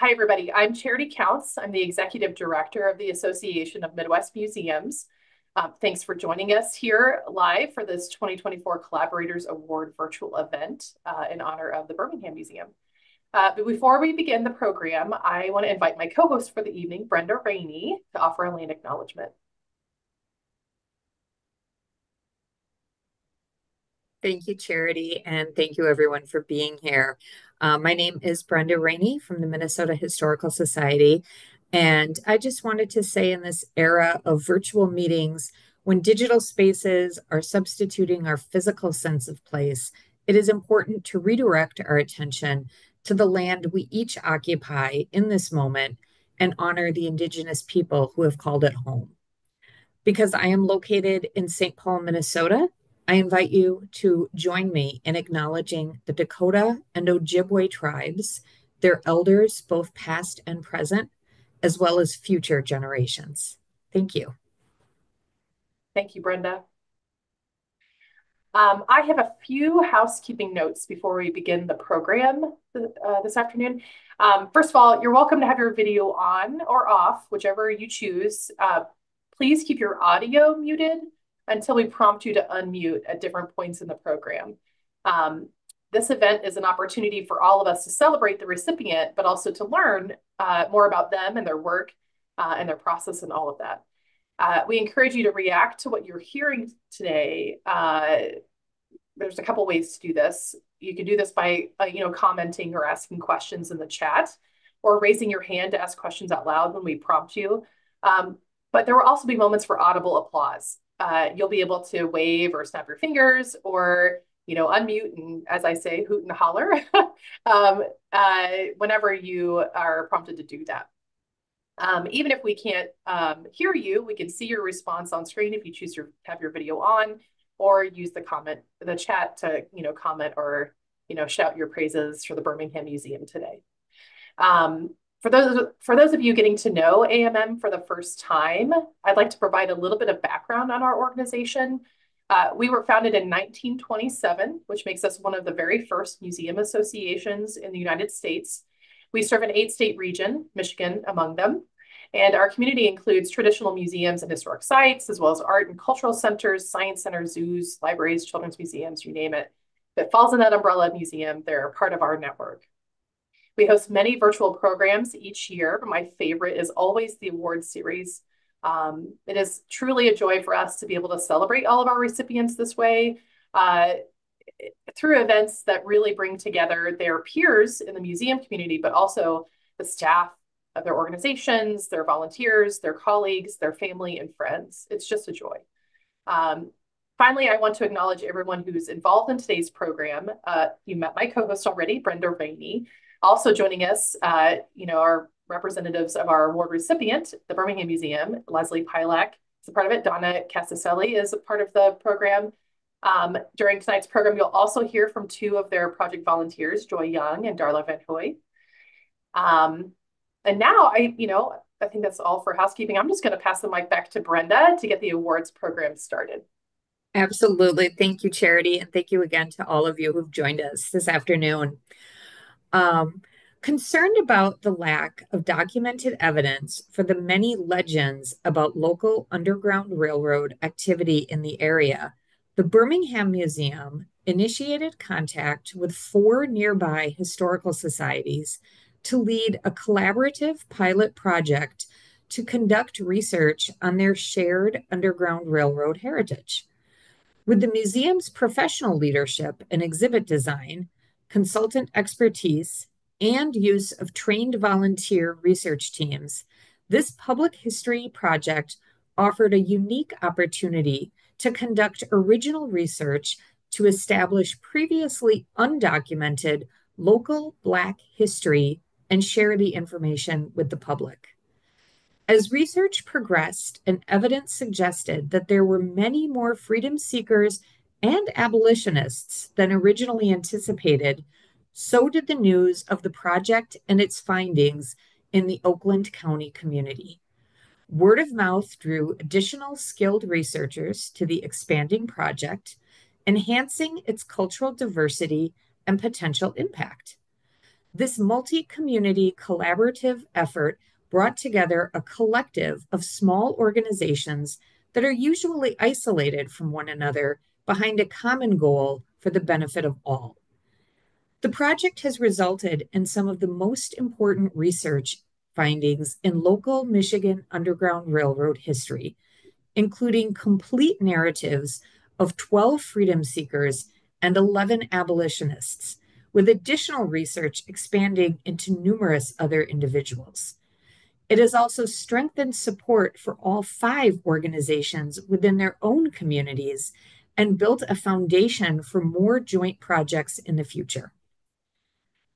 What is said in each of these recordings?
Hi, everybody. I'm Charity Counts. I'm the Executive Director of the Association of Midwest Museums. Thanks for joining us here live for this 2024 Collaborators Award virtual event in honor of the Birmingham Museum. But before we begin the program, I want to invite my co-host for the evening, Brenda Rainey, to offer a land acknowledgement. Thank you, Charity, and thank you everyone for being here. My name is Brenda Rainey from the Minnesota Historical Society, and I just wanted to say in this era of virtual meetings, when digital spaces are substituting our physical sense of place, it is important to redirect our attention to the land we each occupy in this moment and honor the Indigenous people who have called it home. Because I am located in St. Paul, Minnesota, I invite you to join me in acknowledging the Dakota and Ojibwe tribes, their elders, both past and present, as well as future generations. Thank you. Thank you, Brenda. I have a few housekeeping notes before we begin the program this afternoon. First of all, you're welcome to have your video on or off, whichever you choose. Please keep your audio muted until we prompt you to unmute at different points in the program. This event is an opportunity for all of us to celebrate the recipient, but also to learn more about them and their work and their process and all of that. We encourage you to react to what you're hearing today. There's a couple ways to do this. You can do this by commenting or asking questions in the chat, or raising your hand to ask questions out loud when we prompt you. But there will also be moments for audible applause. You'll be able to wave or snap your fingers, or unmute and, as I say, hoot and holler whenever you are prompted to do that. Even if we can't hear you, we can see your response on screen if you choose to have your video on, or use the chat to comment or shout your praises for the Birmingham Museum today. For those of you getting to know AMM for the first time, I'd like to provide a little bit of background on our organization. We were founded in 1927, which makes us one of the very first museum associations in the United States. We serve an 8-state region, Michigan among them. And our community includes traditional museums and historic sites, as well as art and cultural centers, science centers, zoos, libraries, children's museums, you name it. If it falls in that umbrella museum, they're part of our network. We host many virtual programs each year, but my favorite is always the awards series. It is truly a joy for us to be able to celebrate all of our recipients this way through events that really bring together their peers in the museum community, but also the staff of their organizations, their volunteers, their colleagues, their family and friends. It's just a joy. Finally, I want to acknowledge everyone who's involved in today's program. You met my co-host already, Brenda Rainey. Also joining us, are representatives of our award recipient, the Birmingham Museum. Leslie Pilak is a part of it. Donna Casaselli is a part of the program. During tonight's program, you'll also hear from two of their project volunteers, Joy Young and Darla Van Hoy. And now I think that's all for housekeeping. I'm just going to pass the mic back to Brenda to get the awards program started. Absolutely. Thank you, Charity, and thank you again to all of you who've joined us this afternoon. Concerned about the lack of documented evidence for the many legends about local Underground Railroad activity in the area, the Birmingham Museum initiated contact with 4 nearby historical societies to lead a collaborative pilot project to conduct research on their shared Underground Railroad heritage. With the museum's professional leadership and exhibit design, consultant expertise, and use of trained volunteer research teams, this public history project offered a unique opportunity to conduct original research to establish previously undocumented local Black history and share the information with the public. As research progressed and evidence suggested that there were many more freedom seekers and abolitionists than originally anticipated, so did the news of the project and its findings in the Oakland County community. Word of mouth drew additional skilled researchers to the expanding project, enhancing its cultural diversity and potential impact. This multi-community collaborative effort brought together a collective of small organizations that are usually isolated from one another behind a common goal for the benefit of all. The project has resulted in some of the most important research findings in local Michigan Underground Railroad history, including complete narratives of 12 freedom seekers and 11 abolitionists, with additional research expanding into numerous other individuals. It has also strengthened support for all 5 organizations within their own communities and built a foundation for more joint projects in the future.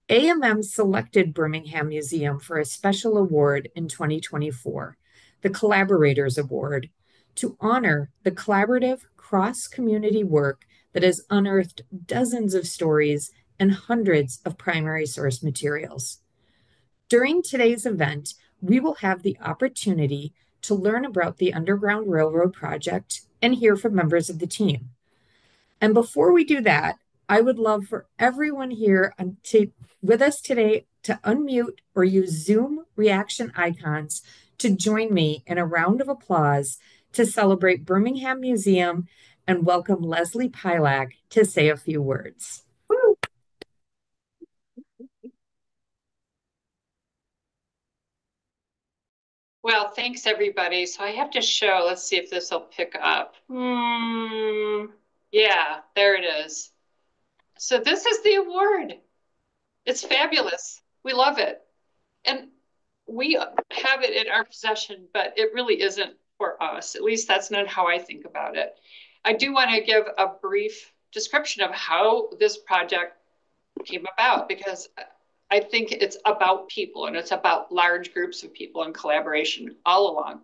AMM selected Birmingham Museum for a special award in 2024, the Collaborators Award, to honor the collaborative cross-community work that has unearthed dozens of stories and hundreds of primary source materials. During today's event, we will have the opportunity to learn about the Underground Railroad project and hear from members of the team. And before we do that, I would love for everyone here with us today to unmute or use Zoom reaction icons to join me in a round of applause to celebrate Birmingham Museum and welcome Leslie Pilak to say a few words. Woo! Well, thanks everybody. So I have to show, let's see if this will pick up. Yeah, there it is. So this is the award. It's fabulous. We love it. And we have it in our possession, but it really isn't for us. At least that's not how I think about it. I do want to give a brief description of how this project came about, because I think it's about people and it's about large groups of people and collaboration all along.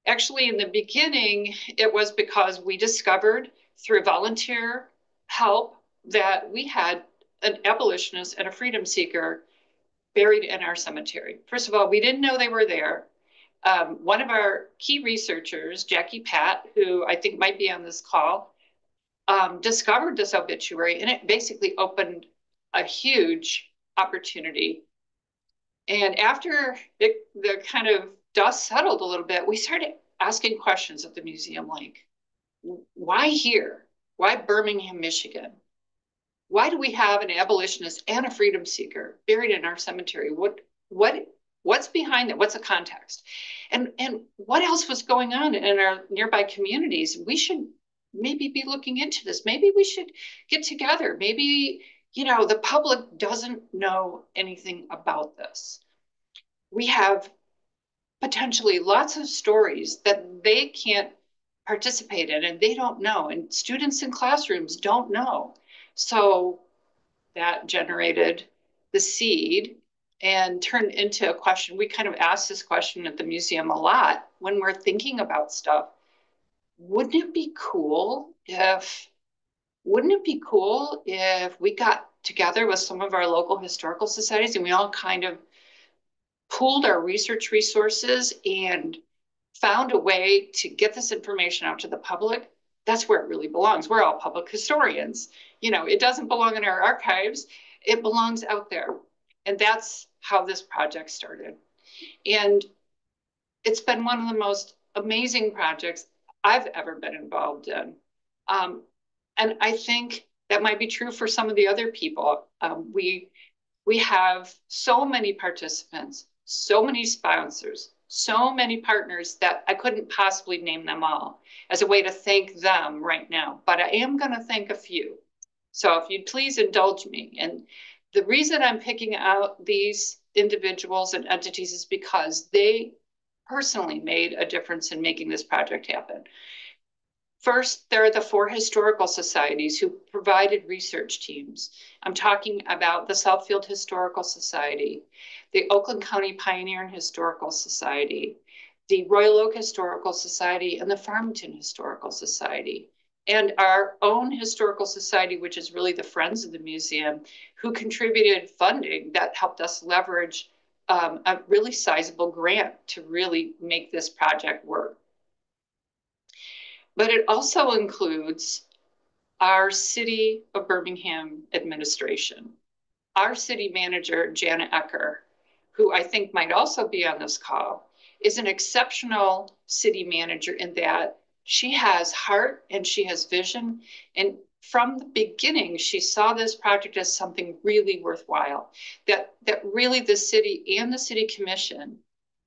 Actually, in the beginning, it was because we discovered through volunteer help that we had an abolitionist and a freedom seeker buried in our cemetery. First of all, we didn't know they were there. One of our key researchers, Jackie Pat, who I think might be on this call, discovered this obituary, and it basically opened a huge opportunity. And after the kind of dust settled a little bit, we started asking questions at the museum like, why here? Why Birmingham, Michigan? Why do we have an abolitionist and a freedom seeker buried in our cemetery? What's behind it? What's the context? And what else was going on in our nearby communities? We should maybe be looking into this. Maybe we should get together. Maybe, the public doesn't know anything about this. We have potentially lots of stories that they can't participate in and they don't know, and students in classrooms don't know. So that generated the seed and turned into a question. We kind of ask this question at the museum a lot when we're thinking about stuff. Wouldn't it be cool if we got together with some of our local historical societies and we all kind of pooled our research resources and found a way to get this information out to the public? That's where it really belongs. We're all public historians. It doesn't belong in our archives. It belongs out there. And that's how this project started. And it's been one of the most amazing projects I've ever been involved in. And I think that might be true for some of the other people. We have so many participants, so many sponsors, so many partners that I couldn't possibly name them all as a way to thank them right now. But I am going to thank a few. So if you'd please indulge me. And the reason I'm picking out these individuals and entities is because they personally made a difference in making this project happen. First, there are the 4 historical societies who provided research teams. I'm talking about the Southfield Historical Society, the Oakland County Pioneer and Historical Society, the Royal Oak Historical Society, and the Farmington Historical Society, and our own historical society, which is really the Friends of the Museum, who contributed funding that helped us leverage a really sizable grant to really make this project work. But it also includes our City of Birmingham administration. our city manager, Janet Ecker, who I think might also be on this call, is an exceptional city manager in that she has heart and she has vision. And from the beginning, she saw this project as something really worthwhile, that really the city and the city commission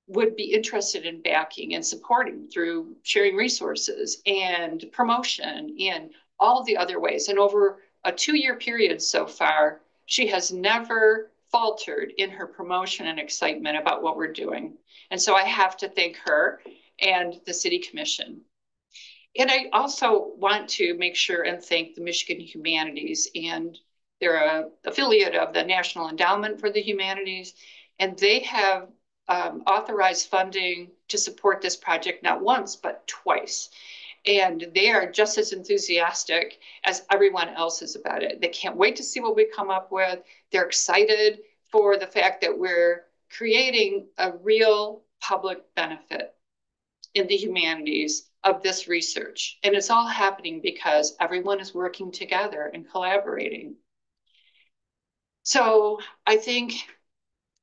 would be interested in backing and supporting through sharing resources and promotion and all of the other ways. And over a 2-year period so far, she has never faltered in her promotion and excitement about what we're doing. And so I have to thank her and the City Commission. And I also want to make sure and thank the Michigan Humanities, and they're an affiliate of the National Endowment for the Humanities, and they have authorized funding to support this project not once, but twice. And they are just as enthusiastic as everyone else is about it. They can't wait to see what we come up with. They're excited for the fact that we're creating a real public benefit in the humanities of this research. And it's all happening because everyone is working together and collaborating. So I think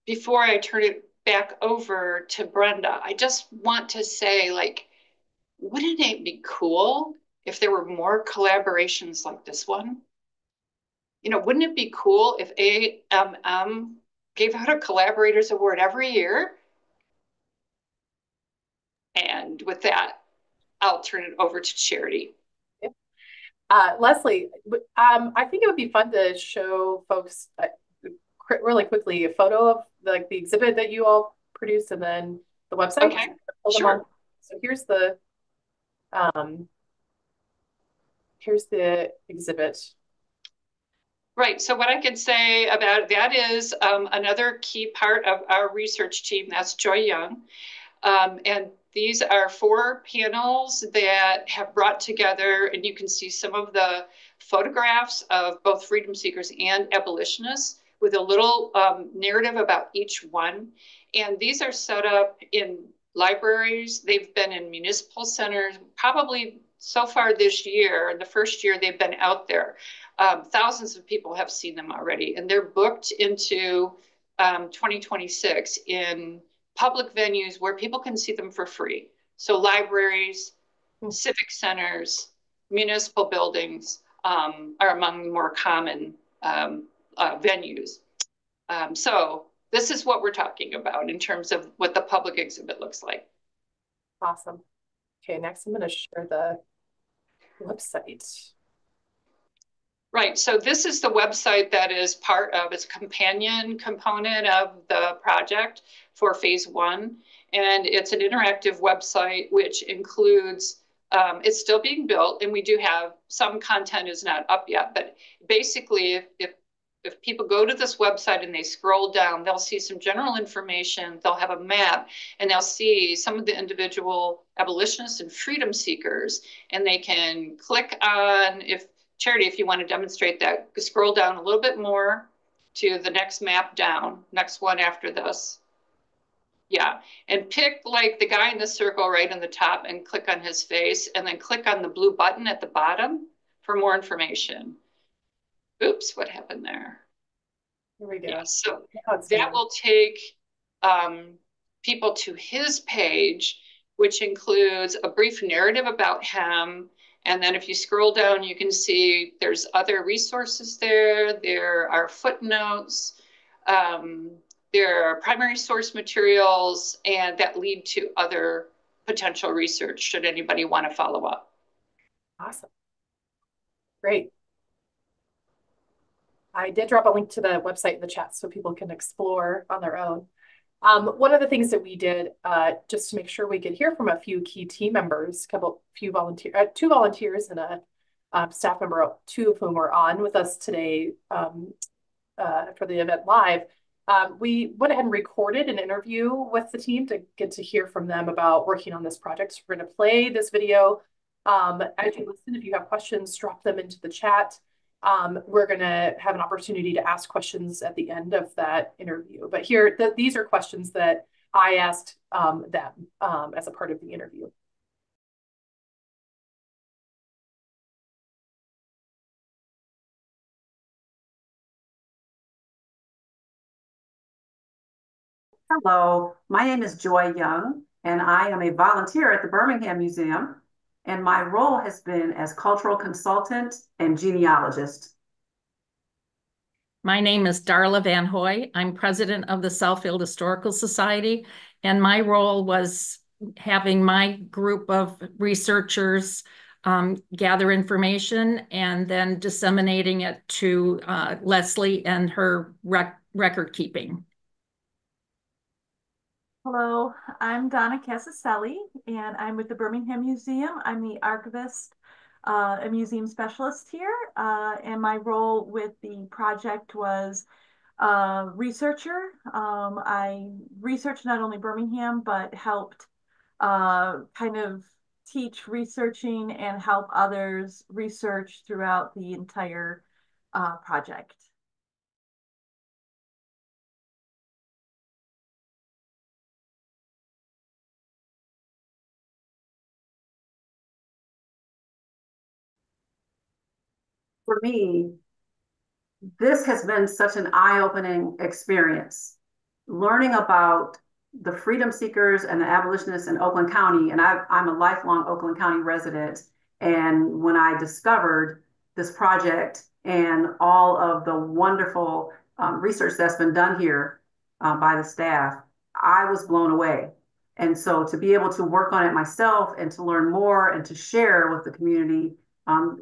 before I turn it back over to Brenda, I just want to say, like, wouldn't it be cool if there were more collaborations like this one? You know, wouldn't it be cool if AMM gave out a Collaborators Award every year? And with that, I'll turn it over to Charity. Leslie, I think it would be fun to show folks really quickly a photo of the exhibit that you all produced and then the website. Okay, sure. So here's the exhibit. Right. So what I could say about that is another key part of our research team, that's Joy Young. And these are 4 panels that have brought together, and you can see some of the photographs of both freedom seekers and abolitionists with a little narrative about each one. And these are set up in libraries. They've been in municipal centers, probably so far this year, the first year they've been out there. Thousands of people have seen them already, and they're booked into 2026 in public venues where people can see them for free. So libraries, civic centers, municipal buildings are among the more common venues. So this is what we're talking about in terms of what the public exhibit looks like. Awesome. Okay, next I'm going to share the website. Right, so this is the website that is part of, it's a companion component of the project for phase 1. And it's an interactive website, which includes, it's still being built, and we do have some content is not up yet, but basically if people go to this website and they scroll down, they'll see some general information, they'll have a map, and they'll see some of the individual abolitionists and freedom seekers, and they can click on, if Charity, if you want to demonstrate that, scroll down a little bit more to the next map down, next one after this. Yeah, and pick like the guy in the circle right in the top and click on his face, and then click on the blue button at the bottom for more information. Oops, what happened there? Here we go. Yeah, so that will take people to his page, which includes a brief narrative about him. And then if you scroll down, you can see there's other resources there. There are footnotes. There are primary source materials, and that lead to other potential research should anybody want to follow up. Awesome. Great. I did drop a link to the website in the chat so people can explore on their own. One of the things that we did just to make sure we could hear from a few key team members, two volunteers and a staff member, 2 of whom are on with us today for the event live. We went ahead and recorded an interview with the team to get to hear from them about working on this project. So we're going to play this video. As you listen, if you have questions, drop them into the chat. We're going to have an opportunity to ask questions at the end of that interview. But here, these are questions that I asked them as a part of the interview. Hello, my name is Joy Young, and I am a volunteer at the Birmingham Museum, and my role has been as cultural consultant and genealogist. My name is Darla Van Hoy. I'm president of the Southfield Historical Society, and my role was having my group of researchers gather information and then disseminating it to Leslie and her record keeping. Hello, I'm Donna Casaselli, and I'm with the Birmingham Museum. I'm the archivist, a museum specialist here, and my role with the project was researcher. I researched not only Birmingham, but helped kind of teach researching and help others research throughout the entire project. For me, this has been such an eye-opening experience. Learning about the freedom seekers and the abolitionists in Oakland County, and I'm a lifelong Oakland County resident. And when I discovered this project and all of the wonderful research that's been done here by the staff, I was blown away. And so to be able to work on it myself and to learn more and to share with the community,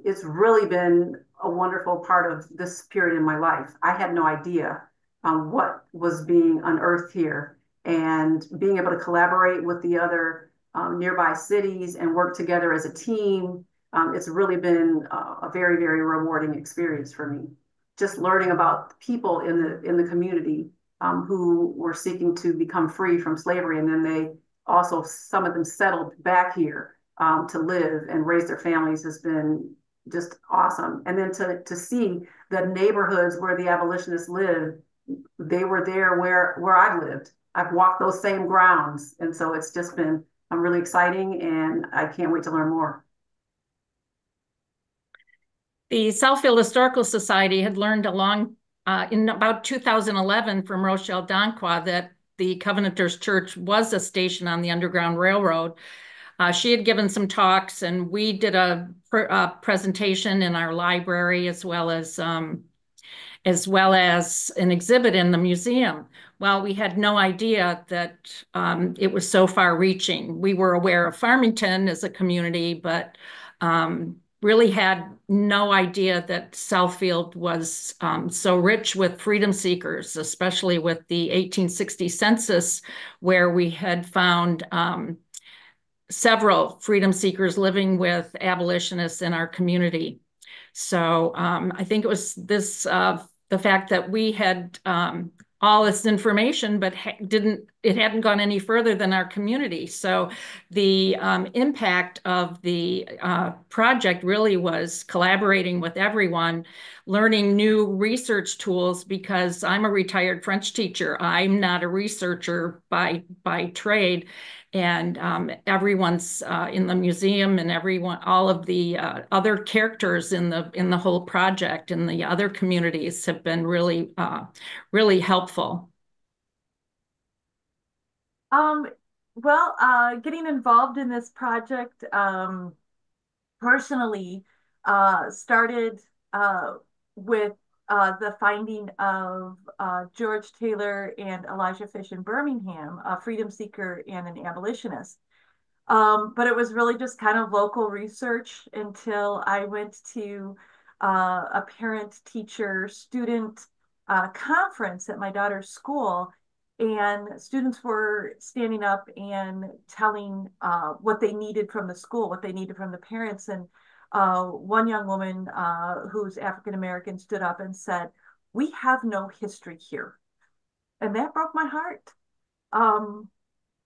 it's really been a wonderful part of this period in my life. I had no idea what was being unearthed here, and being able to collaborate with the other nearby cities and work together as a team. It's really been a very, very rewarding experience for me. Just learning about people in the community who were seeking to become free from slavery, and then they also, some of them settled back here to live and raise their families, has been just awesome. And then to see the neighborhoods where the abolitionists lived, they were there where I lived. I've walked those same grounds. And so it's just been really exciting, and I can't wait to learn more. The Southfield Historical Society had learned in about 2011 from Rochelle Donqua that the Covenanters Church was a station on the Underground Railroad. She had given some talks, and we did a presentation in our library as well as an exhibit in the museum. Well, we had no idea that it was so far-reaching. We were aware of Farmington as a community, but really had no idea that Southfield was so rich with freedom seekers, especially with the 1860 census, where we had found several freedom seekers living with abolitionists in our community. So I think it was the fact that we had all this information, but it hadn't gone any further than our community. So the impact of the project really was collaborating with everyone, learning new research tools, because I'm a retired French teacher. I'm not a researcher by trade. And everyone's in the museum, and all of the other characters in the whole project and the other communities have been really, really helpful. Getting involved in this project personally started with the finding of George Taylor and Elijah Fish in Birmingham, a freedom seeker and an abolitionist. But it was really just kind of local research until I went to a parent-teacher-student conference at my daughter's school, and students were standing up and telling what they needed from the school, what they needed from the parents. And one young woman who's African-American stood up and said, "We have no history here." And that broke my heart,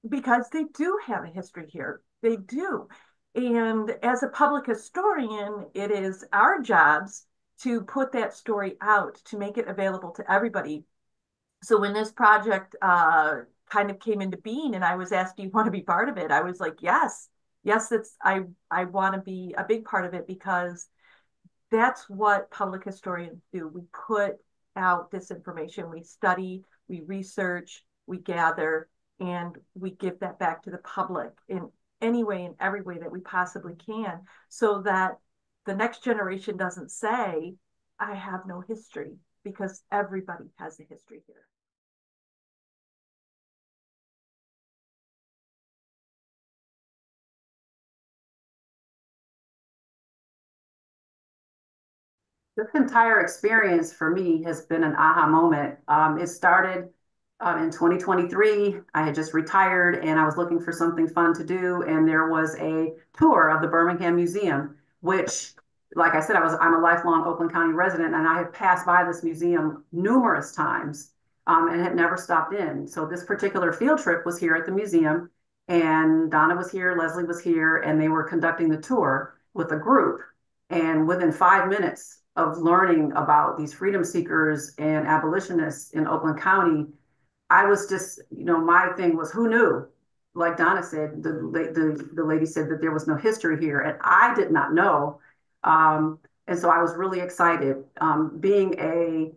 because they do have a history here. They do. And as a public historian, it is our jobs to put that story out, to make it available to everybody. So when this project kind of came into being and I was asked, "Do you want to be part of it?" I was like, yes, I want to be a big part of it, because that's what public historians do. We put out this information, we study, we research, we gather, and we give that back to the public in any way, in every way that we possibly can, so that the next generation doesn't say, I have no history, because everybody has a history here. This entire experience for me has been an aha moment. It started in 2023. I had just retired and I was looking for something fun to do. And there was a tour of the Birmingham Museum, which, like I said, I'm a lifelong Oakland County resident, and I had passed by this museum numerous times and had never stopped in. So this particular field trip was here at the museum, and Donna was here, Leslie was here, and they were conducting the tour with a group. And within 5 minutes of learning about these freedom seekers and abolitionists in Oakland County, I was just, my thing was, who knew? Like Donna said, the lady said that there was no history here, and I did not know. And so I was really excited. Being a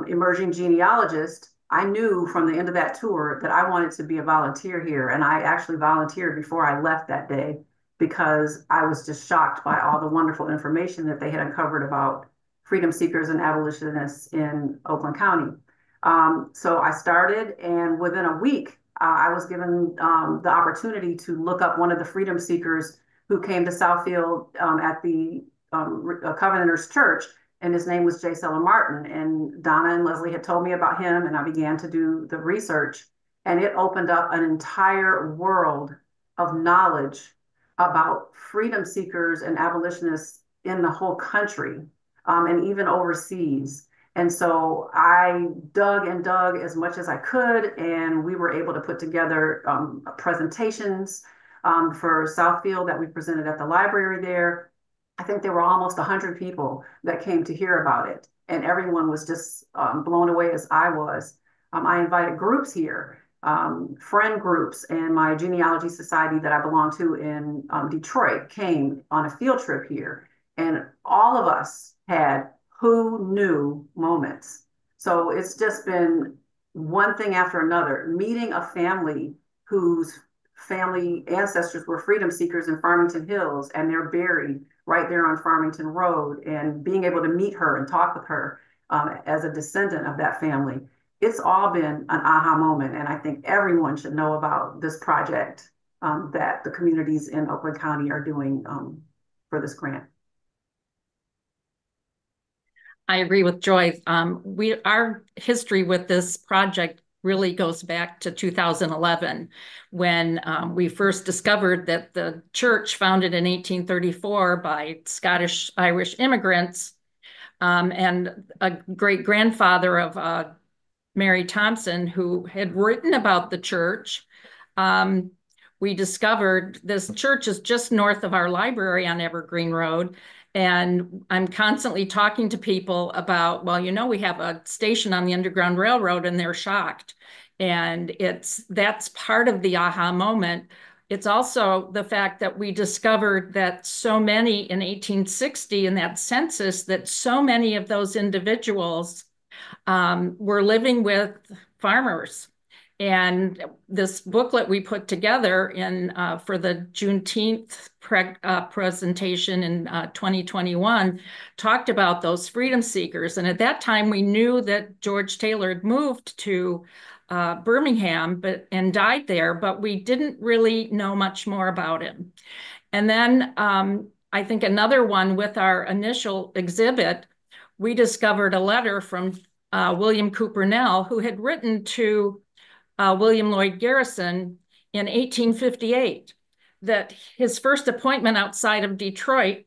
emerging genealogist, I knew from the end of that tour that I wanted to be a volunteer here, and I actually volunteered before I left that day because I was just shocked by all the wonderful information that they had uncovered about freedom seekers and abolitionists in Oakland County. So I started, and within a week, I was given the opportunity to look up one of the freedom seekers who came to Southfield at the Covenanters Church, and his name was J. Seller Martin. And Donna and Leslie had told me about him, and I began to do the research, and it opened up an entire world of knowledge about freedom seekers and abolitionists in the whole country, and even overseas. And so I dug and dug as much as I could, and we were able to put together presentations for Southfield that we presented at the library there. I think there were almost 100 people that came to hear about it, and everyone was just blown away as I was. I invited groups here, friend groups, and my genealogy society that I belong to in Detroit came on a field trip here, and all of us had who knew moments. So it's just been one thing after another. Meeting a family whose family ancestors were freedom seekers in Farmington Hills, and they're buried right there on Farmington Road, and being able to meet her and talk with her as a descendant of that family. It's all been an aha moment, and I think everyone should know about this project that the communities in Oakland County are doing for this grant. I agree with Joy. Our history with this project really goes back to 2011, when we first discovered that the church, founded in 1834 by Scottish-Irish immigrants, and a great-grandfather of Mary Thompson, who had written about the church, we discovered this church is just north of our library on Evergreen Road. And I'm constantly talking to people about, well, we have a station on the Underground Railroad, and they're shocked. And that's part of the aha moment. It's also the fact that we discovered that so many in 1860 in that census, that so many of those individuals were living with farmers. And this booklet we put together for the Juneteenth presentation in 2021 talked about those freedom seekers. And at that time, we knew that George Taylor had moved to Birmingham and died there, but we didn't really know much more about him. And then I think another one with our initial exhibit, we discovered a letter from William Cooper Nell, who had written to William Lloyd Garrison in 1858, that his first appointment outside of Detroit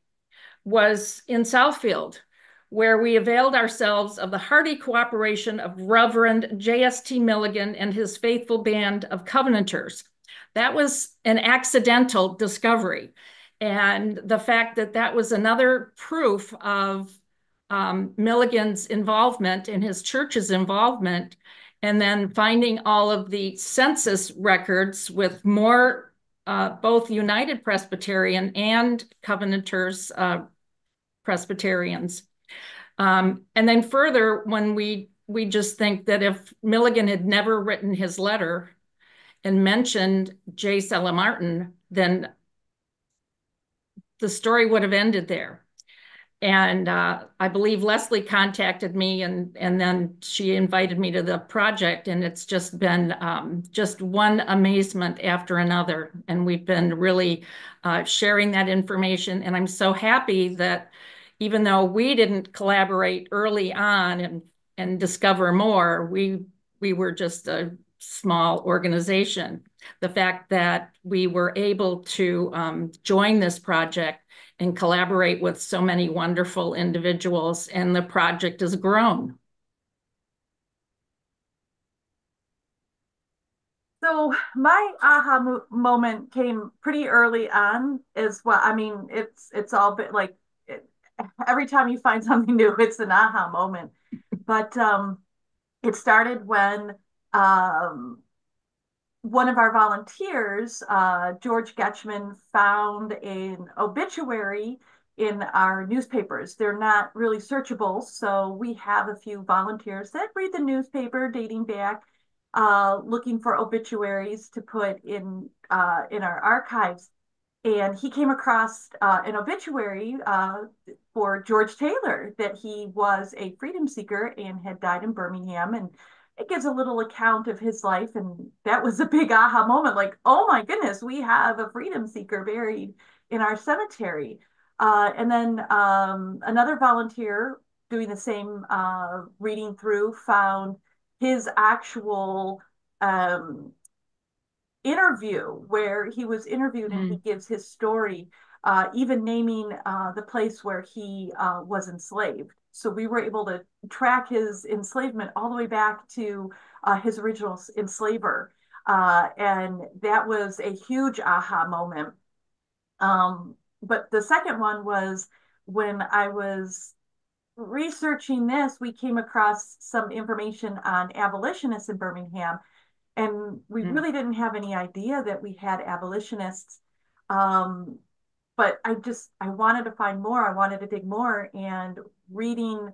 was in Southfield, where we availed ourselves of the hearty cooperation of Reverend J.S.T. Milligan and his faithful band of Covenanters. That was an accidental discovery. And the fact that that was another proof of Milligan's involvement and his church's involvement, and then finding all of the census records with more both United Presbyterian and Covenanters Presbyterians. And then further, when we we just think that if Milligan had never written his letter and mentioned J. Stella Martin, then the story would have ended there. And I believe Leslie contacted me, and then she invited me to the project, and it's just been just one amazement after another. And we've been really sharing that information. And I'm so happy that even though we didn't collaborate early on and discover more, we were just a small organization. The fact that we were able to join this project and collaborate with so many wonderful individuals, and the project has grown. So my aha moment came pretty early on as well. I mean, it's all bit like every time you find something new, it's an aha moment. But it started when one of our volunteers, George Getchman, found an obituary in our newspapers. They're not really searchable, so we have a few volunteers that read the newspaper dating back, looking for obituaries to put in our archives. And he came across an obituary for George Taylor, that he was a freedom seeker and had died in Birmingham. And it gives a little account of his life. And that was a big aha moment, like, oh my goodness, we have a freedom seeker buried in our cemetery. And then another volunteer doing the same reading through found his actual interview where he was interviewed and he gives his story, even naming the place where he was enslaved. So we were able to track his enslavement all the way back to his original enslaver. And that was a huge aha moment. But the second one was when I was researching this, we came across some information on abolitionists in Birmingham, and we really didn't have any idea that we had abolitionists. But I wanted to find more. I wanted to dig more, and reading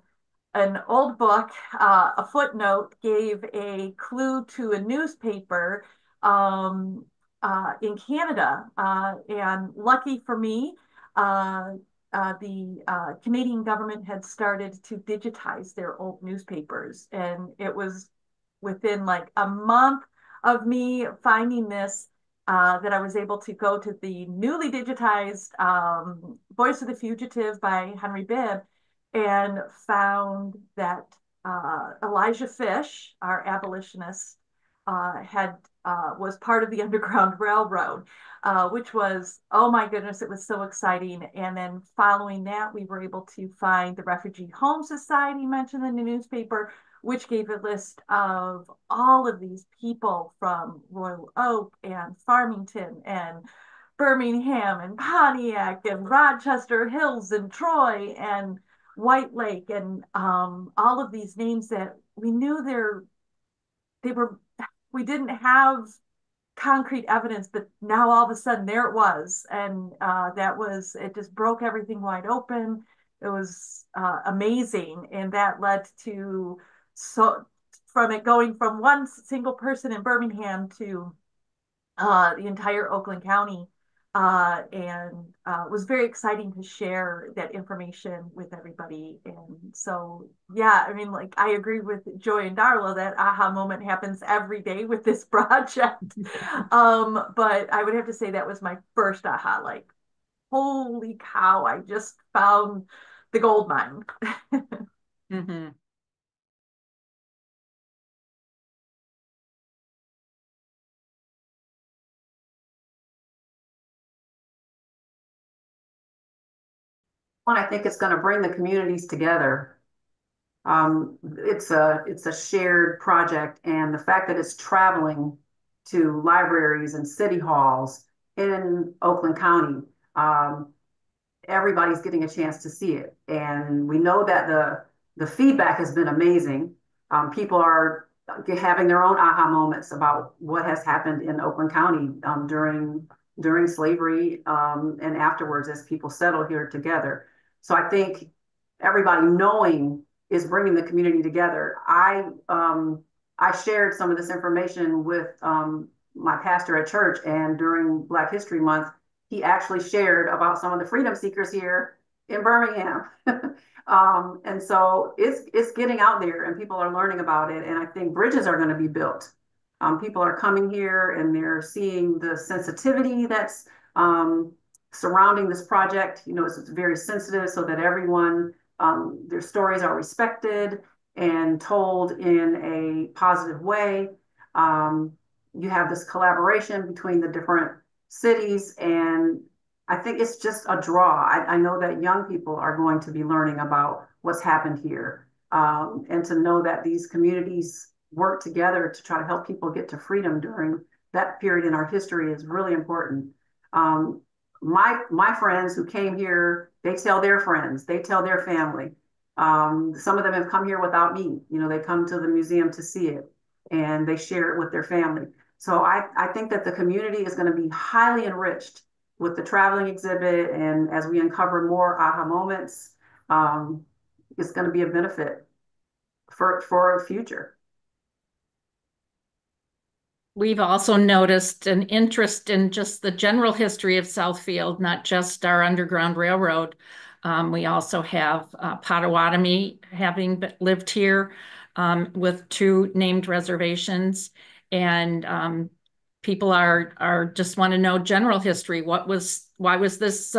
an old book, a footnote gave a clue to a newspaper in Canada. And lucky for me, the Canadian government had started to digitize their old newspapers. And it was within like a month of me finding this that I was able to go to the newly digitized Voice of the Fugitive by Henry Bibb, and found that Elijah Fish, our abolitionist, was part of the Underground Railroad, which was, oh my goodness, it was so exciting. And then following that, we were able to find the Refugee Home Society mentioned in the newspaper, which gave a list of all of these people from Royal Oak and Farmington and Birmingham and Pontiac and Rochester Hills and Troy and White Lake, and all of these names that we knew we didn't have concrete evidence, but now all of a sudden there it was. And it just broke everything wide open. It was amazing. And that led to, from it going from one single person in Birmingham to the entire Oakland County, and was very exciting to share that information with everybody. And so, yeah, I mean, like, I agree with Joy and Darla that aha moment happens every day with this project. But I would have to say that was my first aha, like, holy cow, I just found the gold mine. Mm-hmm. I think it's going to bring the communities together. It's a shared project, and the fact that it's traveling to libraries and city halls in Oakland County, everybody's getting a chance to see it. And we know that the feedback has been amazing. People are having their own aha moments about what has happened in Oakland County during slavery, and afterwards as people settle here together. So I think everybody knowing is bringing the community together. I shared some of this information with my pastor at church, and during Black History Month, he actually shared about some of the freedom seekers here in Birmingham. And so it's getting out there, and people are learning about it. And I think bridges are going to be built. People are coming here and they're seeing the sensitivity that's surrounding this project. You know, it's very sensitive, so that everyone, their stories are respected and told in a positive way. You have this collaboration between the different cities, and I think it's just a draw. I know that young people are going to be learning about what's happened here, and to know that these communities work together to try to help people get to freedom during that period in our history is really important. My friends who came here, they tell their friends, they tell their family. Some of them have come here without me. You know, they come to the museum to see it, and they share it with their family. So I think that the community is going to be highly enriched with the traveling exhibit, and as we uncover more aha moments, it's going to be a benefit for a future. We've also noticed an interest in just the general history of Southfield, not just our Underground Railroad. We also have Potawatomi having lived here with 2 named reservations, and people are just want to know general history. Why was this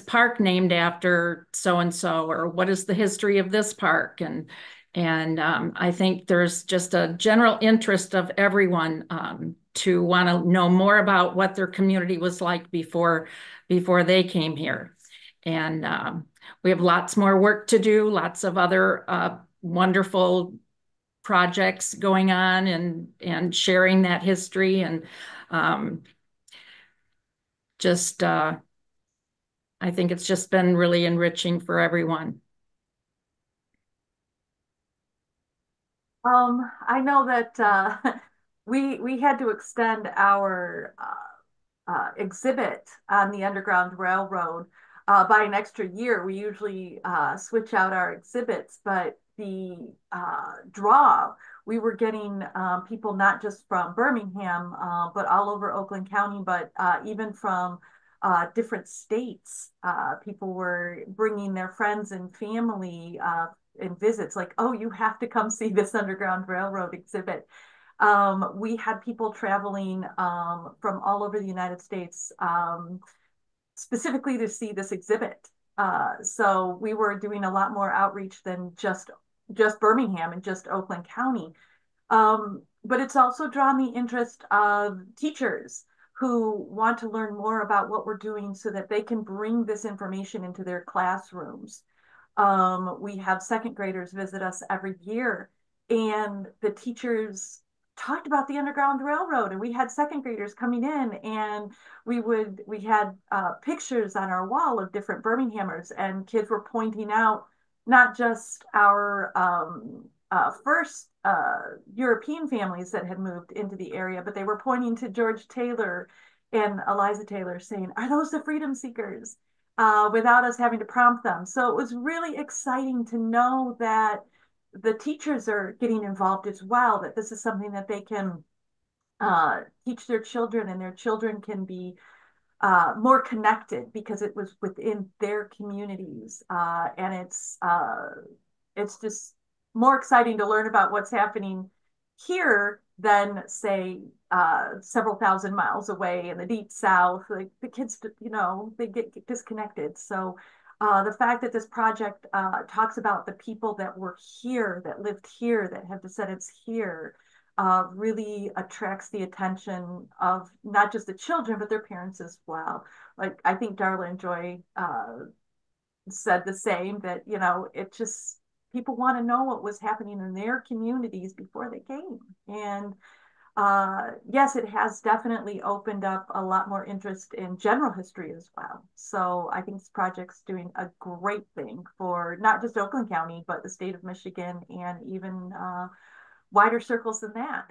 park named after so and so, or what is the history of this park? And I think there's just a general interest of everyone to want to know more about what their community was like before they came here. And we have lots more work to do, lots of other wonderful projects going on, and sharing that history, and just I think it's just been really enriching for everyone. I know that we had to extend our exhibit on the Underground Railroad by an extra year. We usually switch out our exhibits, but the draw, we were getting people not just from Birmingham, but all over Oakland County, but even from different states. People were bringing their friends and family in visits, like, oh, you have to come see this Underground Railroad exhibit. We had people traveling from all over the United States specifically to see this exhibit. So we were doing a lot more outreach than just Birmingham and just Oakland County. But it's also drawn the interest of teachers who want to learn more about what we're doing so that they can bring this information into their classrooms. We have second graders visit us every year, and the teachers talked about the Underground Railroad, and we had second graders coming in, and we had pictures on our wall of different Birminghamers, and kids were pointing out not just our first European families that had moved into the area, but they were pointing to George Taylor and Eliza Taylor, saying, "Are those the freedom seekers?" Without us having to prompt them. So it was really exciting to know that the teachers are getting involved as well, that this is something that they can teach their children, and their children can be more connected because it was within their communities. And it's just more exciting to learn about what's happening here than, say, several thousand miles away in the deep South. Like, the kids, you know, they get disconnected. So the fact that this project talks about the people that were here, that lived here, that have descendants here, really attracts the attention of not just the children, but their parents as well. Like, I think Darla and Joy said the same, that, you know, it just, people want to know what was happening in their communities before they came. And yes, it has definitely opened up a lot more interest in general history as well. So I think this project's doing a great thing for not just Oakland County, but the state of Michigan, and even wider circles than that.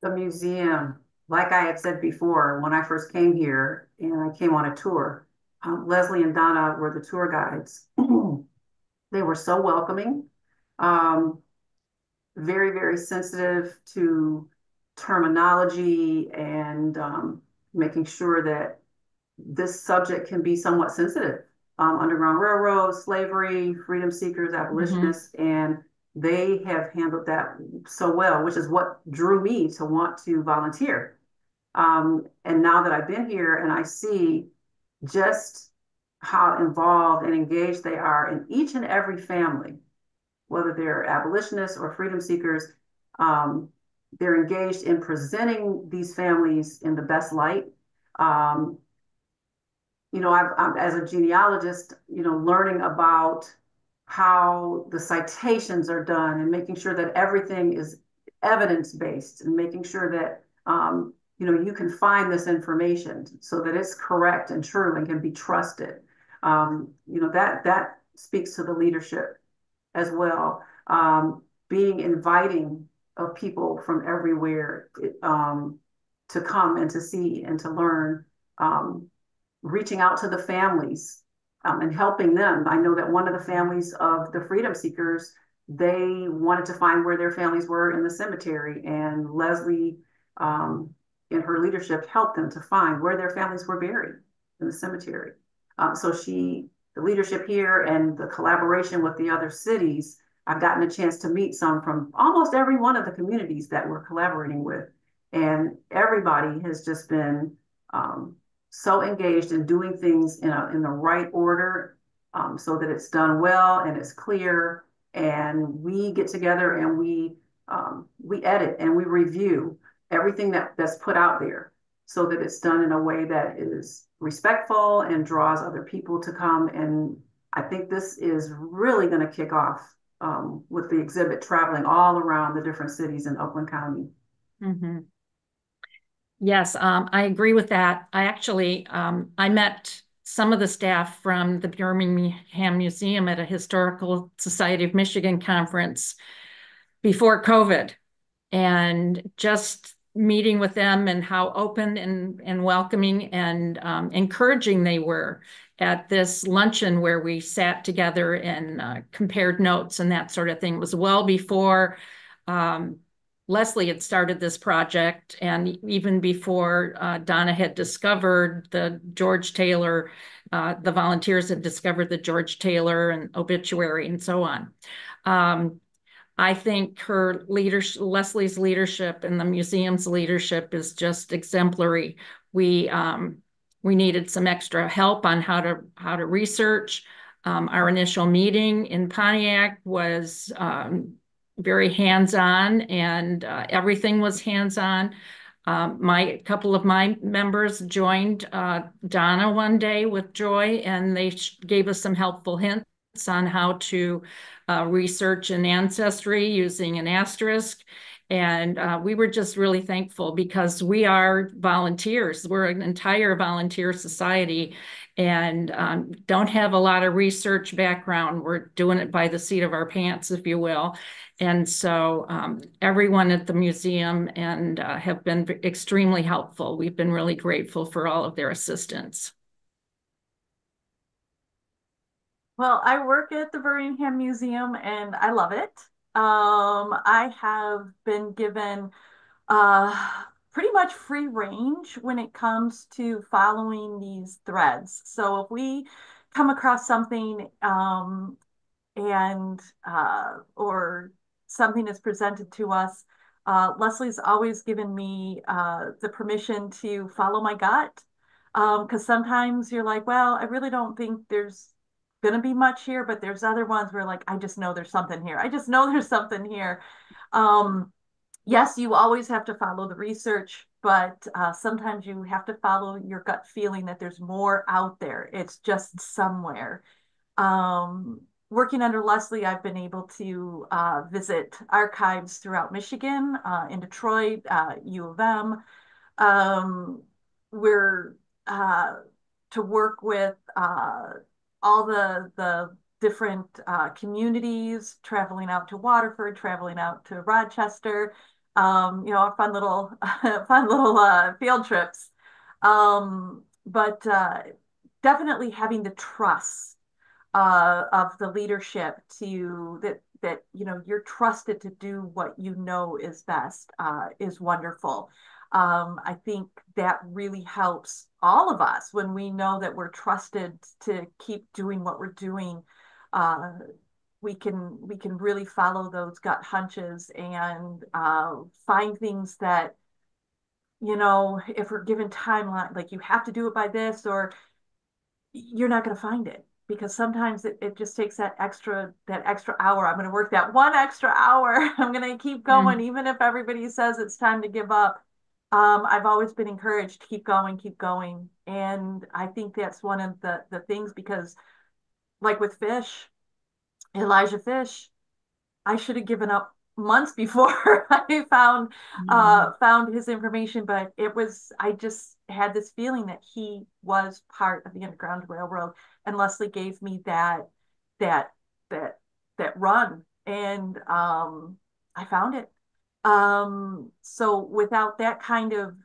The museum, like I had said before, when I first came here and I came on a tour, Leslie and Donna were the tour guides. They were so welcoming, um, very, very sensitive to terminology and making sure that this subject can be somewhat sensitive. Underground Railroad, slavery, freedom seekers, abolitionists, and they have handled that so well, which is what drew me to want to volunteer. And now that I've been here and I see just how involved and engaged they are in each and every family, whether they're abolitionists or freedom seekers, they're engaged in presenting these families in the best light. Um, I'm, as a genealogist, learning about how the citations are done and making sure that everything is evidence-based and making sure that, you can find this information so that it's correct and true and can be trusted. That speaks to the leadership as well. Being inviting of people from everywhere to come and to see and to learn. Reaching out to the families and helping them. I know that one of the families of the freedom seekers, they wanted to find where their families were in the cemetery, and Leslie, in her leadership, helped them to find where their families were buried in the cemetery. So the leadership here and the collaboration with the other cities, I've gotten a chance to meet some from almost every one of the communities that we're collaborating with. And everybody has just been so engaged in doing things in the right order, so that it's done well and it's clear. And we get together and we edit and we review everything that's put out there so that it's done in a way that is respectful and draws other people to come. And I think this is really going to kick off with the exhibit traveling all around the different cities in Oakland County. Mm-hmm. Yes, I agree with that. I actually, I met some of the staff from the Birmingham Museum at a Historical Society of Michigan conference before COVID, and just meeting with them and how open and welcoming and encouraging they were at this luncheon where we sat together and compared notes and that sort of thing. It was well before Leslie had started this project, and even before Donna had discovered the George Taylor, the volunteers had discovered the George Taylor and obituary and so on. I think her leadership, Leslie's leadership and the museum's leadership is just exemplary. We needed some extra help on how to research. Our initial meeting in Pontiac was very hands-on, and everything was hands-on. A couple of my members joined Donna one day with Joy, and they gave us some helpful hints on how to research an ancestry using an asterisk. And we were just really thankful because we are volunteers. We're an entire volunteer society and don't have a lot of research background. We're doing it by the seat of our pants, if you will. And so everyone at the museum and have been extremely helpful. We've been really grateful for all of their assistance. Well, I work at the Birmingham Museum and I love it. I have been given pretty much free range when it comes to following these threads. So if we come across something or something is presented to us, Leslie's always given me the permission to follow my gut. Because sometimes you're like, well, I really don't think there's going to be much here, but there's other ones where like, I just know there's something here. I just know there's something here. Yes, you always have to follow the research, but sometimes you have to follow your gut feeling that there's more out there. It's just somewhere. Working under Leslie, I've been able to visit archives throughout Michigan, in Detroit, U of M. We're to work with all the different communities, traveling out to Waterford, traveling out to Rochester, fun little fun little field trips. But definitely having the trust of the leadership to that you're trusted to do what you know is best is wonderful. I think that really helps all of us when we know that we're trusted to keep doing what we're doing. Uh, we can really follow those gut hunches and find things that if we're given timeline, like you have to do it by this, or you're not going to find it because sometimes it just takes that extra hour. I'm going to work that one extra hour. I'm going to keep going, even if everybody says it's time to give up. I've always been encouraged to keep going. And I think that's one of the things because like with Elijah Fish, I should have given up months before I found his information, but I just had this feeling that he was part of the Underground Railroad, and Leslie gave me that that that run, and I found it. So without that kind of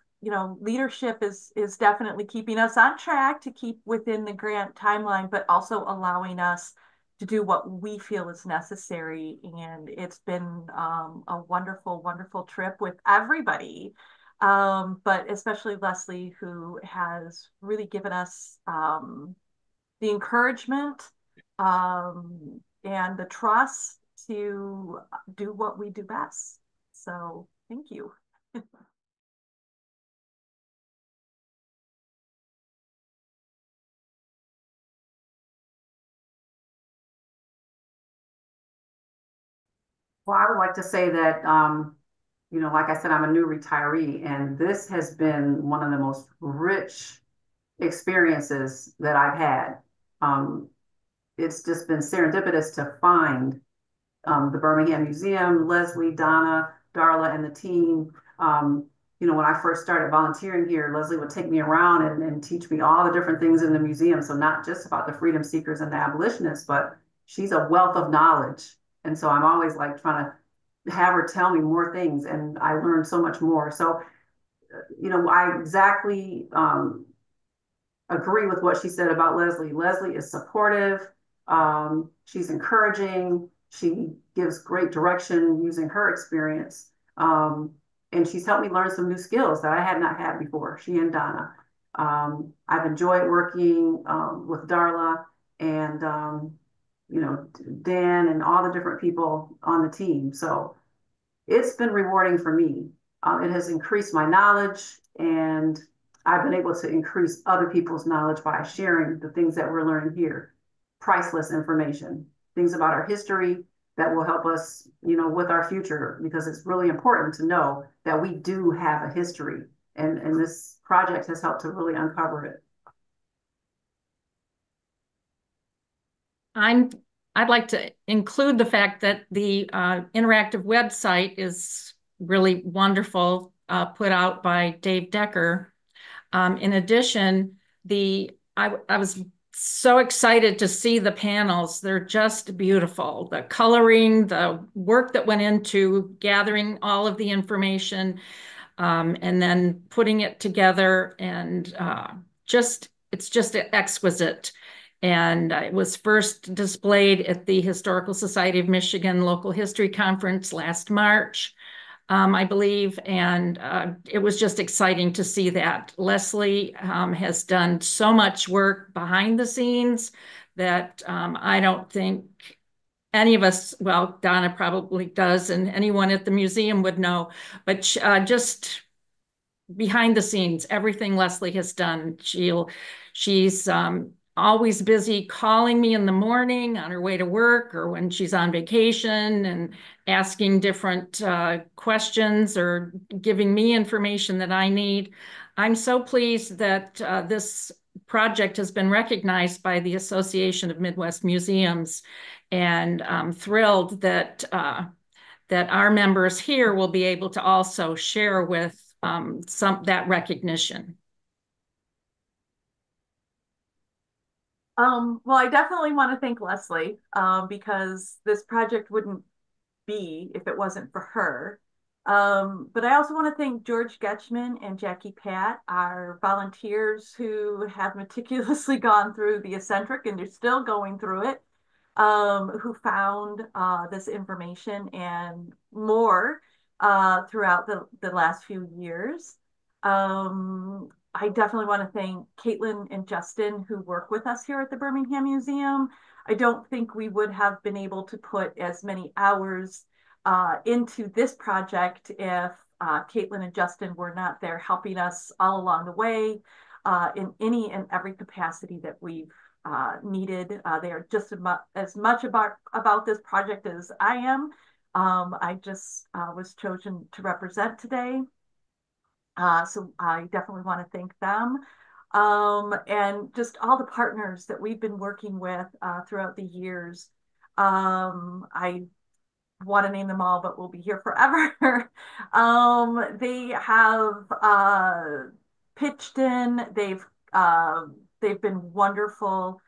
leadership is definitely keeping us on track to keep within the grant timeline, but also allowing us to do what we feel is necessary. And it's been a wonderful, wonderful trip with everybody, but especially Leslie, who has really given us the encouragement and the trust to do what we do best. So thank you. Well, I would like to say that, like I said, I'm a new retiree, and this has been one of the most rich experiences that I've had. Um, it's just been serendipitous to find the Birmingham Museum, Leslie, Donna, Darla, and the team. When I first started volunteering here, Leslie would take me around and teach me all the different things in the museum. So not just about the freedom seekers and the abolitionists, but she's a wealth of knowledge. And so I'm always like trying to have her tell me more things, and I learned so much more. So, I exactly agree with what she said about Leslie. Leslie is supportive. She's encouraging. She gives great direction using her experience. And she's helped me learn some new skills that I had not had before, she and Donna. I've enjoyed working with Darla and, Dan and all the different people on the team. So it's been rewarding for me. It has increased my knowledge, and I've been able to increase other people's knowledge by sharing the things that we're learning here. Priceless information, things about our history that will help us, with our future, because it's really important to know that we do have a history, and this project has helped to really uncover it. I'd like to include the fact that the interactive website is really wonderful, put out by Dave Decker. In addition, I was so excited to see the panels. They're just beautiful. The coloring, the work that went into gathering all of the information, and then putting it together, and it's just exquisite. And it was first displayed at the Historical Society of Michigan Local History Conference last March, I believe, and it was just exciting to see that. Leslie has done so much work behind the scenes that I don't think any of us, well, Donna probably does, and anyone at the museum would know, but just behind the scenes, everything Leslie has done. She's always busy calling me in the morning on her way to work or when she's on vacation and asking different questions or giving me information that I need. I'm so pleased that this project has been recognized by the Association of Midwest Museums, and I'm thrilled that that our members here will be able to also share with that recognition. Well, I definitely want to thank Leslie because this project wouldn't be if it wasn't for her. But I also want to thank George Getchman and Jackie Pat, our volunteers who have meticulously gone through the eccentric and they're still going through it, who found this information and more throughout the last few years. I definitely want to thank Caitlin and Justin who work with us here at the Birmingham Museum. I don't think we would have been able to put as many hours into this project if Caitlin and Justin were not there helping us all along the way in any and every capacity that we've needed. They are just as much about this project as I am. I just was chosen to represent today. So I definitely want to thank them. And just all the partners that we've been working with throughout the years. I want to name them all, but we'll be here forever. They have pitched in. They've been wonderful.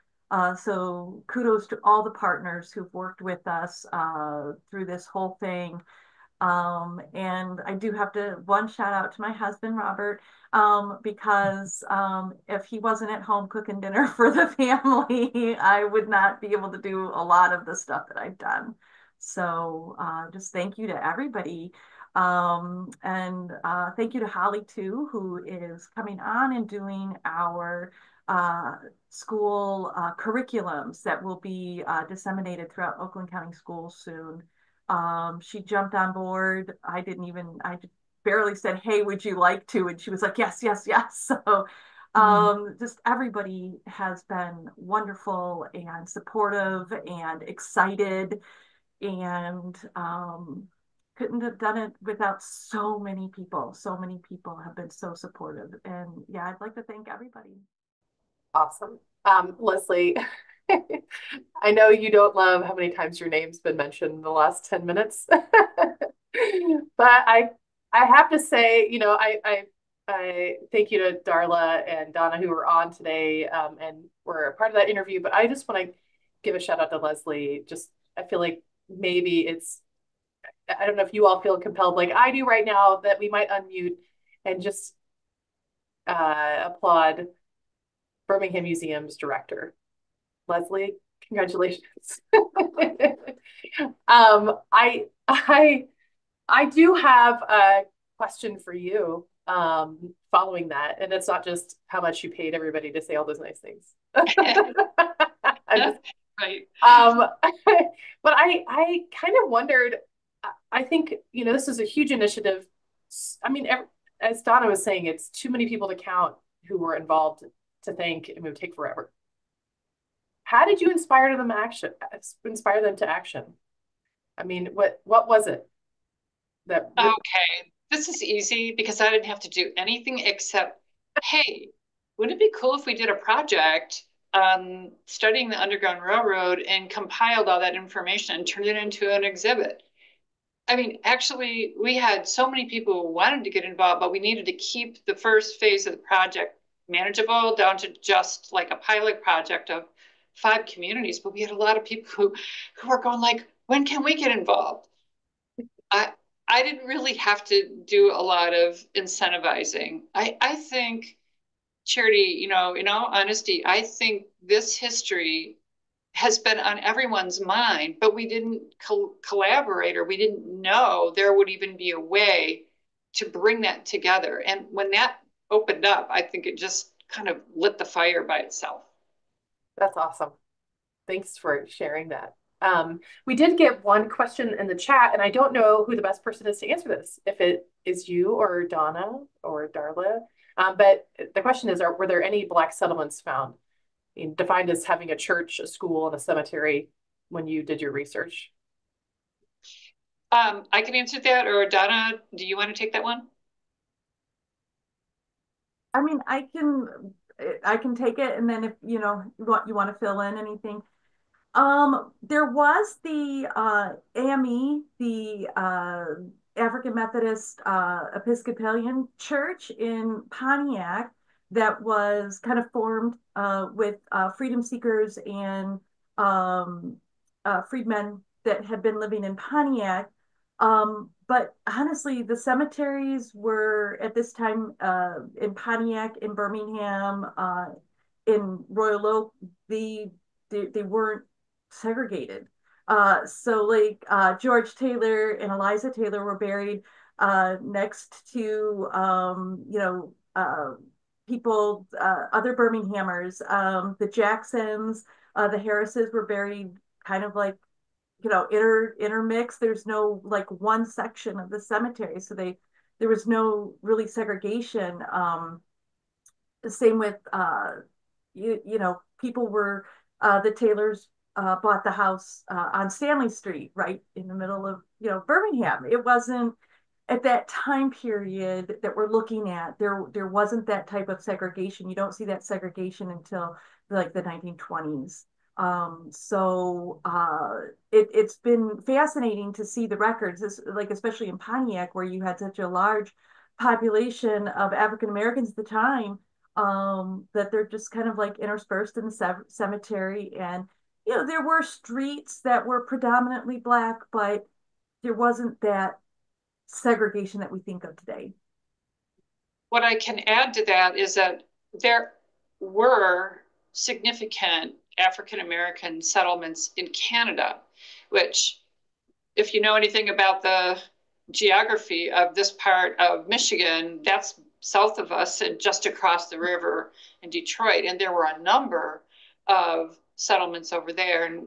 So kudos to all the partners who've worked with us through this whole thing. And I do have to shout out to my husband, Robert, because if he wasn't at home cooking dinner for the family, I would not be able to do a lot of the stuff that I've done. So just thank you to everybody. And thank you to Holly too, who is coming on and doing our school curriculums that will be disseminated throughout Oakland County schools soon. She jumped on board. I barely said, hey, would you like to? And she was like, yes, yes, yes. So just everybody has been wonderful and supportive and excited, and couldn't have done it without so many people. So many people have been so supportive. And yeah, I'd like to thank everybody. Awesome. Leslie, I know you don't love how many times your name's been mentioned in the last 10 minutes, but I have to say, I thank you to Darla and Donna who were on today and were a part of that interview, but I just want to give a shout out to Leslie. I feel like maybe I don't know if you all feel compelled like I do right now that we might unmute and just applaud Birmingham Museum's director. Leslie, congratulations. I do have a question for you following that, and it's not just how much you paid everybody to say all those nice things. Right. But I kind of wondered, I think, this is a huge initiative. I mean, as Donna was saying, it's too many people to count who were involved to thank, and it would take forever. How did you inspire them to action? I mean, what was it that? Okay, this is easy because I didn't have to do anything except, hey, wouldn't it be cool if we did a project studying the Underground Railroad and compiled all that information and turned it into an exhibit? I mean, actually, we had so many people who wanted to get involved, but we needed to keep the first phase of the project manageable down to just like a pilot project of 5 communities. But we had a lot of people who were going like, when can we get involved? I didn't really have to do a lot of incentivizing. I think, Charity, in all honesty, I think this history has been on everyone's mind, but we didn't collaborate, or we didn't know there would even be a way to bring that together. And when that opened up, I think it just kind of lit the fire by itself. That's awesome. Thanks for sharing that. We did get one question in the chat, and I don't know who the best person is to answer this, if it is you or Donna or Darla. But the question is, were there any Black settlements found, defined as having a church, a school, and a cemetery when you did your research? I can answer that, or Donna, do you want to take that one? I mean, I can take it, and then if you want to fill in anything. There was the AME, the African Methodist Episcopalian Church in Pontiac that was kind of formed with freedom seekers and freedmen that had been living in Pontiac. but honestly, the cemeteries were at this time in Pontiac, in Birmingham, in Royal Oak, they weren't segregated. So like George Taylor and Eliza Taylor were buried next to people, other Birminghamers, the Jacksons, the Harrises were buried kind of like intermix. There's no like one section of the cemetery, so there was no really segregation. The same with people were the Taylors bought the house on Stanley Street, right in the middle of Birmingham. It wasn't at that time period that we're looking at. There wasn't that type of segregation. You don't see that segregation until like the 1920s. It's been fascinating to see the records, like especially in Pontiac, where you had such a large population of African Americans at the time, that they're just kind of like interspersed in the cemetery. And there were streets that were predominantly Black, but there wasn't that segregation that we think of today. What I can add to that is that there were significant African-American settlements in Canada, which, if you know anything about the geography of this part of Michigan, that's south of us and just across the river in Detroit. And there were a number of settlements over there. And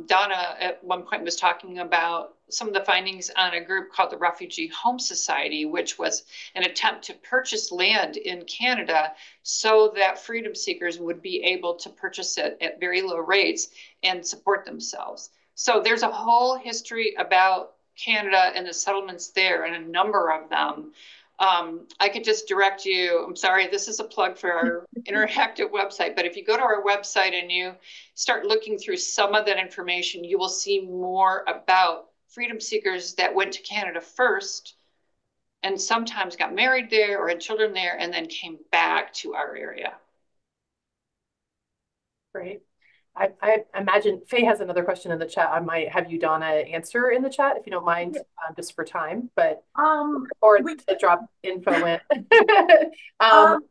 Donna at one point was talking about some of the findings on a group called the Refugee Home Society, which was an attempt to purchase land in Canada so that freedom seekers would be able to purchase it at very low rates and support themselves. So there's a whole history about Canada and the settlements there, and a number of them. I could just direct you, I'm sorry, this is a plug for our interactive website, but if you go to our website and you start looking through some of that information, you will see more about freedom seekers that went to Canada first and sometimes got married there or had children there and then came back to our area. Great. I imagine Faye has another question in the chat. I might have you, Donna, answer in the chat if you don't mind, just for time, but or to drop info in.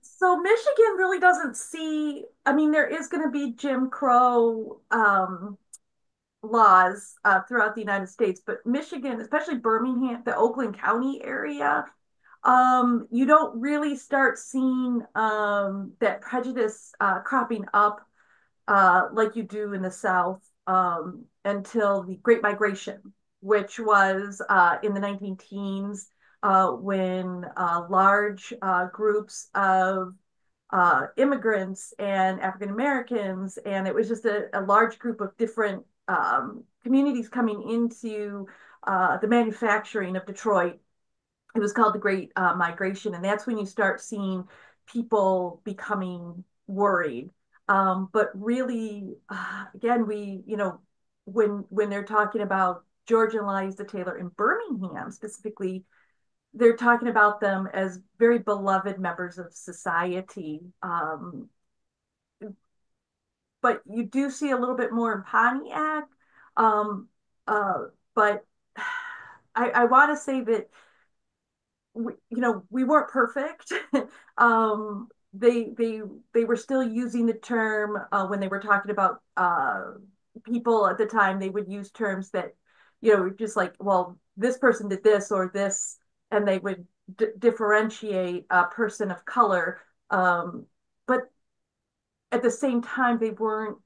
So Michigan really doesn't see, I mean, there is going to be Jim Crow laws throughout the United States, but Michigan, especially Birmingham, the Oakland County area, you don't really start seeing that prejudice cropping up like you do in the South until the Great Migration, which was in the 19-teens when large groups of immigrants and African Americans, and it was just a large group of different communities coming into the manufacturing of Detroit. It was called the Great Migration, and that's when you start seeing people becoming worried. But really, again, when they're talking about George and Eliza Taylor in Birmingham specifically, they're talking about them as very beloved members of society. But you do see a little bit more in Pontiac. But I want to say that we weren't perfect. They were still using the term when they were talking about people at the time. They would use terms that just like, well, this person did this or this, and they would differentiate a person of color. But at the same time, they weren't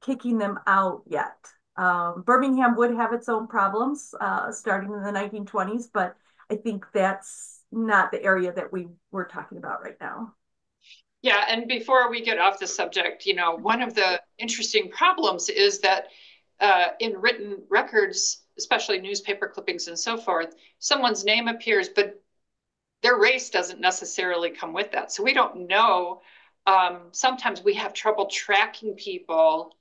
kicking them out yet. Birmingham would have its own problems starting in the 1920s, but I think that's not the area that we're talking about right now. Yeah, and before we get off the subject, one of the interesting problems is that in written records, especially newspaper clippings and so forth, someone's name appears, but their race doesn't necessarily come with that. So we don't know. Sometimes we have trouble tracking people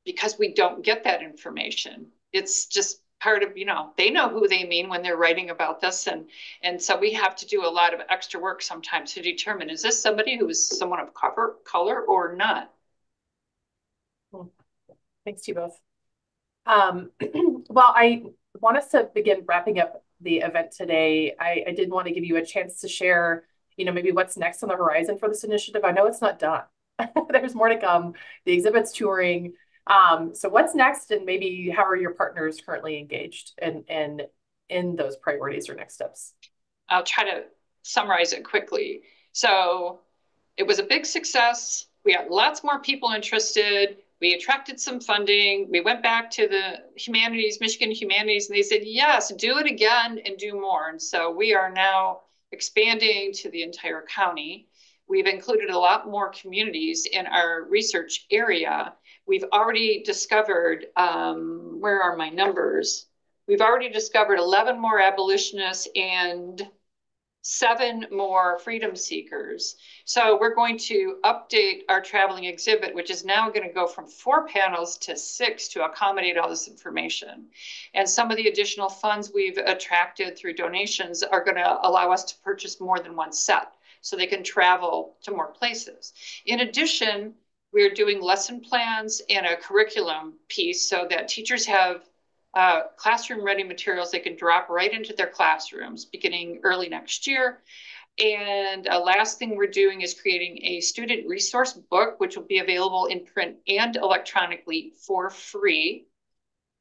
because we don't get that information. It's just part of, they know who they mean when they're writing about this. And so we have to do a lot of extra work sometimes to determine, is this somebody who is someone of color or not? Thanks to you both. Well, want us to begin wrapping up the event today. I did want to give you a chance to share, maybe what's next on the horizon for this initiative. I know it's not done. There's more to come. The exhibit's touring. So what's next, and maybe how are your partners currently engaged in those priorities or next steps? I'll try to summarize it quickly. So it was a big success. We had lots more people interested. We attracted some funding. We went back to the humanities, Michigan Humanities, and they said, yes, do it again and do more. And so we are now expanding to the entire county. We've included a lot more communities in our research area. We've already discovered, where are my numbers? We've already discovered 11 more abolitionists and 7 more freedom seekers. So we're going to update our traveling exhibit, which is now going to go from 4 panels to 6 to accommodate all this information. And some of the additional funds we've attracted through donations are going to allow us to purchase more than one set so they can travel to more places. In addition, we're doing lesson plans and a curriculum piece so that teachers have classroom ready materials they can drop right into their classrooms beginning early next year. And last thing we're doing is creating a student resource book, which will be available in print and electronically for free,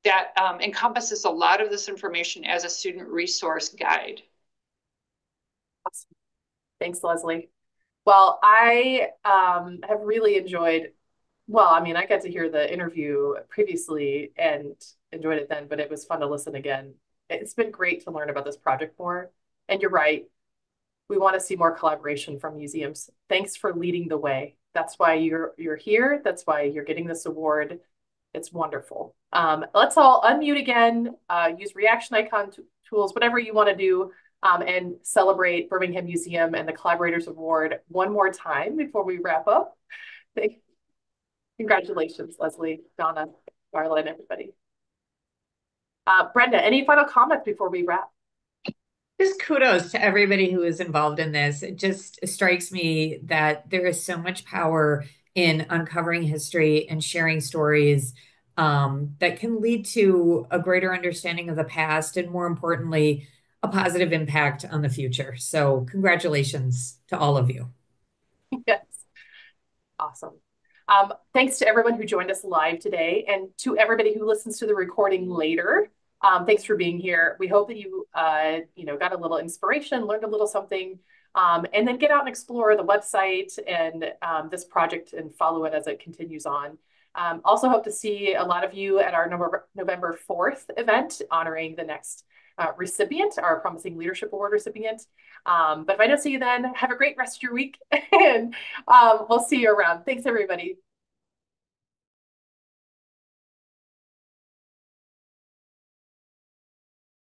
that encompasses a lot of this information as a student resource guide. Awesome. Thanks, Leslie. Well, I have really enjoyed, I got to hear the interview previously and enjoyed it then, but it was fun to listen again. It's been great to learn about this project more. And you're right, we want to see more collaboration from museums. Thanks for leading the way. That's why you're here. That's why you're getting this award. It's wonderful. Let's all unmute again, use reaction icon tools, whatever you want to do, and celebrate Birmingham Museum and the Collaborators Award one more time before we wrap up. Congratulations, Leslie, Donna, Darla, and everybody. Brenda, any final comments before we wrap? Just kudos to everybody who is involved in this. It just strikes me that there is so much power in uncovering history and sharing stories that can lead to a greater understanding of the past and, more importantly, a positive impact on the future. So congratulations to all of you. Yes. Awesome. Thanks to everyone who joined us live today, and to everybody who listens to the recording later. Thanks for being here. We hope that you, got a little inspiration, learned a little something, and then get out and explore the website and this project and follow it as it continues on. Also hope to see a lot of you at our November 4th event honoring the next recipient, our Promising Leadership Award recipient. But if I don't see you then, have a great rest of your week, and we'll see you around. Thanks, everybody.